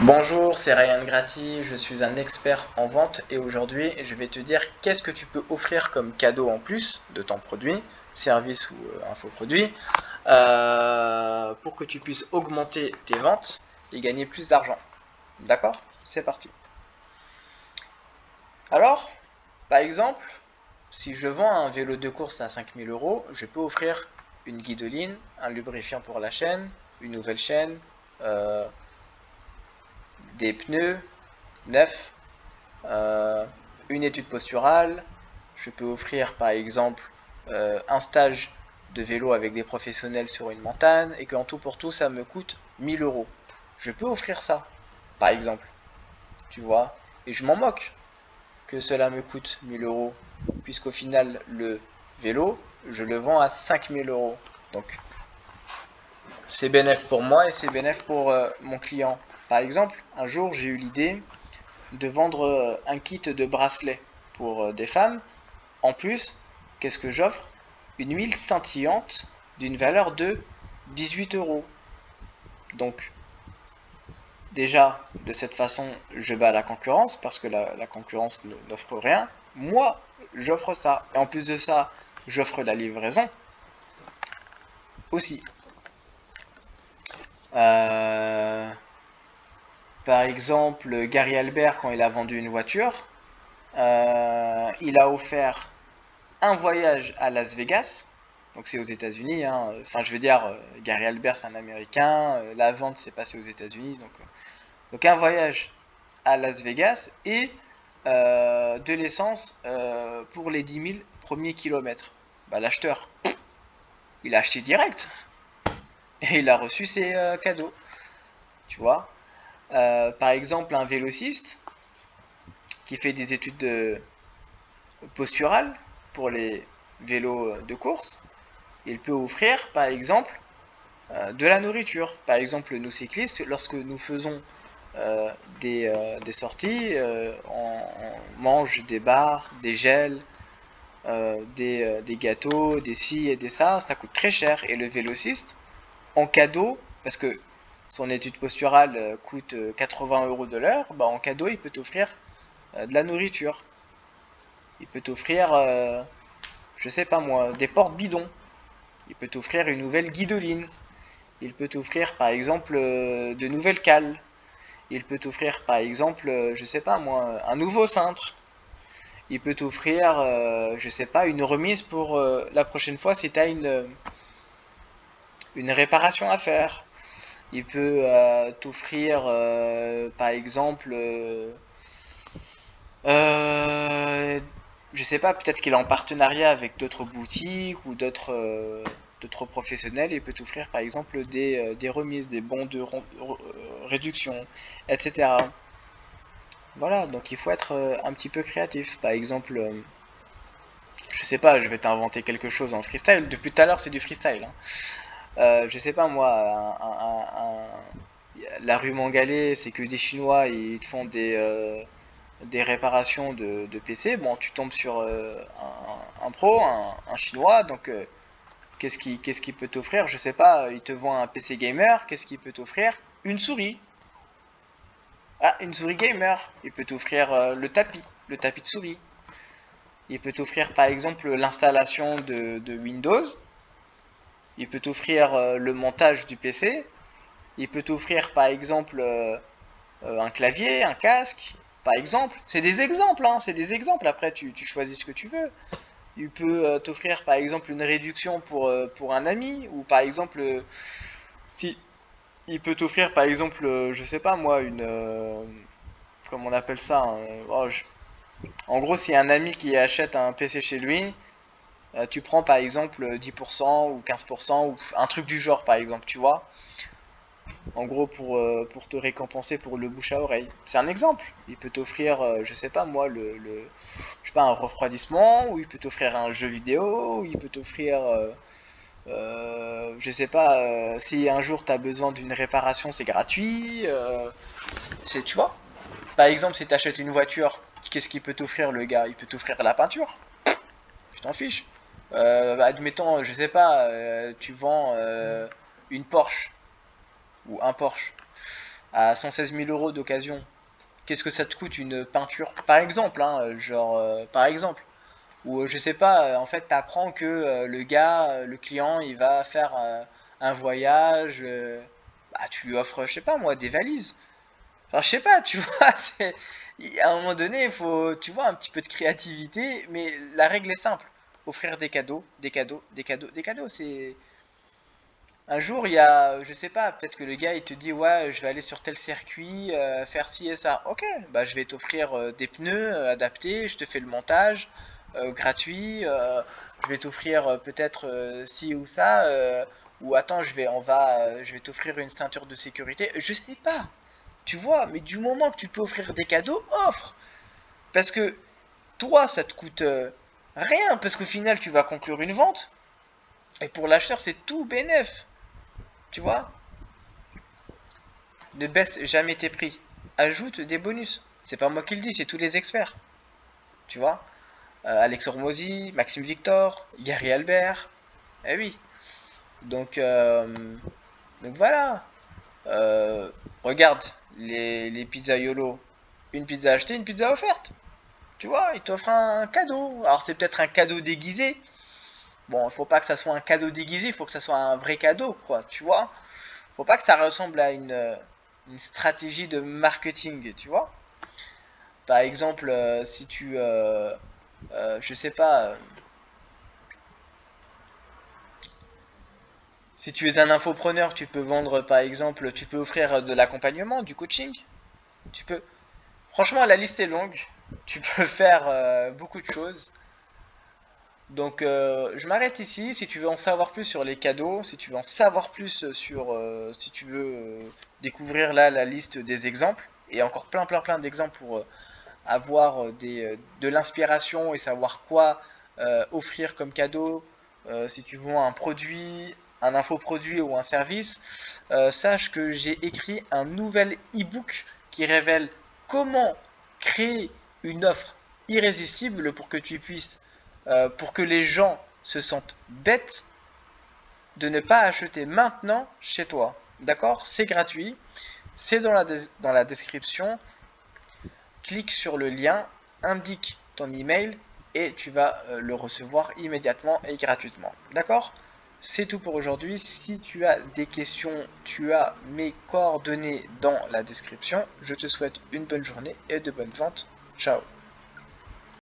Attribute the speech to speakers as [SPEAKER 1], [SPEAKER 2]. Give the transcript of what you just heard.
[SPEAKER 1] Bonjour, c'est Ryan Gratti, je suis un expert en vente et aujourd'hui je vais te dire qu'est-ce que tu peux offrir comme cadeau en plus de ton produit, service ou infoproduit, pour que tu puisses augmenter tes ventes et gagner plus d'argent. D'accord? C'est parti. Alors, par exemple, si je vends un vélo de course à 5 000 euros, je peux offrir une guidoline, un lubrifiant pour la chaîne, une nouvelle chaîne, euh, des pneus neufs, euh, une étude posturale. Je peux offrir par exemple un stage de vélo avec des professionnels sur une montagne et qu'en tout pour tout ça me coûte 1 000 euros. Je peux offrir ça, par exemple, tu vois, et je m'en moque que cela me coûte 1 000 euros, puisqu'au final le vélo, je le vends à 5 000 euros. Donc c'est bénéf pour moi et c'est bénéf pour mon client. Par exemple, un jour j'ai eu l'idée de vendre un kit de bracelet pour des femmes. En plus, qu'est-ce que j'offre? Une huile scintillante d'une valeur de 18 euros. Donc, déjà, de cette façon, je bats la concurrence parce que la concurrence n'offre rien. Moi, j'offre ça. Et en plus de ça, j'offre la livraison aussi. Euh, Par exemple, Gary Albert, quand il a vendu une voiture, il a offert un voyage à Las Vegas. Donc c'est aux États-Unis, hein. Enfin, je veux dire, Gary Albert c'est un Américain, la vente s'est passée aux États-Unis, donc un voyage à Las Vegas et de l'essence pour les 10 000 premiers kilomètres. Bah, l'acheteur, il a acheté direct et il a reçu ses cadeaux, tu vois. Par exemple, un vélociste qui fait des études posturales pour les vélos de course, il peut offrir, par exemple, de la nourriture. Par exemple, nous cyclistes, lorsque nous faisons des sorties, on mange des bars, des gels, des gâteaux, des ci et des ça coûte très cher. Et le vélociste, en cadeau, parce que son étude posturale coûte 80 euros de l'heure, bah en cadeau, il peut t'offrir de la nourriture. Il peut t'offrir, je sais pas moi, des portes-bidons. Il peut t'offrir une nouvelle guidoline. Il peut t'offrir par exemple de nouvelles cales. Il peut t'offrir par exemple, je sais pas moi, un nouveau cintre. Il peut t'offrir, je sais pas, une remise pour la prochaine fois si tu as une réparation à faire. Il peut t'offrir par exemple, euh, je sais pas, peut-être qu'il est en partenariat avec d'autres boutiques ou d'autres professionnels. Il peut t'offrir par exemple des remises, des bons de réduction, etc. Voilà, donc il faut être un petit peu créatif. Par exemple, je sais pas, je vais t'inventer quelque chose en freestyle. Depuis tout à l'heure, c'est du freestyle, hein. Je sais pas moi, la rue Mangalais, c'est que des Chinois, ils te font des réparations de PC. Bon, tu tombes sur un pro, un Chinois, donc qu'est-ce qu'il peut t'offrir? Je sais pas, il te vend un PC gamer, qu'est-ce qu'il peut t'offrir? Une souris. Ah, une souris gamer. Il peut t'offrir le tapis de souris. Il peut t'offrir par exemple l'installation de Windows. Il peut t'offrir le montage du PC. Il peut t'offrir par exemple un clavier, un casque. Par exemple, c'est des exemples, hein, c'est des exemples. Après, tu choisis ce que tu veux. Il peut t'offrir par exemple une réduction pour un ami. Ou par exemple, si il peut t'offrir par exemple, je sais pas moi, comment on appelle ça, hein, en gros, s'il y a un ami qui achète un PC chez lui, tu prends par exemple 10% ou 15% ou un truc du genre par exemple, tu vois. En gros, pour te récompenser pour le bouche à oreille. C'est un exemple. Il peut t'offrir, je sais pas moi, je sais pas, un refroidissement, ou il peut t'offrir un jeu vidéo, ou il peut t'offrir, je sais pas, si un jour tu as besoin d'une réparation, c'est gratuit. Tu vois. Par exemple, si tu achètes une voiture, qu'est-ce qu'il peut t'offrir le gars? Il peut t'offrir la peinture. Je t'en fiche. Bah, admettons, je sais pas, tu vends une Porsche ou un Porsche. à 116 000 euros d'occasion, qu'est-ce que ça te coûte une peinture? Par exemple, hein, genre, par exemple. Ou je sais pas, en fait, t'apprends que le gars, le client, il va faire un voyage, bah tu lui offres, je sais pas moi, des valises. Enfin, je sais pas, tu vois, à un moment donné, il faut, tu vois, un petit peu de créativité, mais la règle est simple. Offrir des cadeaux, des cadeaux, des cadeaux, des cadeaux, c'est... Un jour, il y a, je sais pas, peut-être que le gars, il te dit, ouais, je vais aller sur tel circuit, faire ci et ça. Ok, bah je vais t'offrir des pneus adaptés, je te fais le montage gratuit, je vais t'offrir peut-être ci ou ça, ou attends, je vais t'offrir une ceinture de sécurité. Je sais pas, tu vois, mais du moment que tu peux offrir des cadeaux, offre. Parce que toi, ça te coûte rien, parce qu'au final, tu vas conclure une vente, et pour l'acheteur, c'est tout bénef, tu vois. Ne baisse jamais tes prix. Ajoute des bonus. C'est pas moi qui le dis, c'est tous les experts. Tu vois, Alex Hormozy, Maxime Victor, Gary Albert. Eh oui. Donc, euh, donc voilà. Regarde les pizzas YOLO. Une pizza achetée, une pizza offerte. Tu vois, il t'offre un cadeau. Alors c'est peut-être un cadeau déguisé. Bon, il faut pas que ça soit un cadeau déguisé, il faut que ça soit un vrai cadeau, quoi. Tu vois. Faut pas que ça ressemble à une stratégie de marketing, tu vois. Par exemple, si tu, je sais pas, si tu es un infopreneur, tu peux vendre, par exemple, tu peux offrir de l'accompagnement, du coaching. Tu peux, franchement, la liste est longue. Tu peux faire beaucoup de choses. Donc, je m'arrête ici. Si tu veux en savoir plus sur les cadeaux, si tu veux en savoir plus sur, si tu veux découvrir là la liste des exemples et encore plein d'exemples pour avoir de l'inspiration et savoir quoi offrir comme cadeau, si tu vends un produit, un infoproduit ou un service, sache que j'ai écrit un nouvel e-book qui révèle comment créer une offre irrésistible pour que tu puisses, pour que les gens se sentent bêtes de ne pas acheter maintenant chez toi. D'accord? C'est gratuit, c'est dans la description. Clique sur le lien, indique ton email et tu vas le recevoir immédiatement et gratuitement. D'accord? C'est tout pour aujourd'hui. Si tu as des questions, tu as mes coordonnées dans la description. Je te souhaite une bonne journée et de bonnes ventes. Ciao.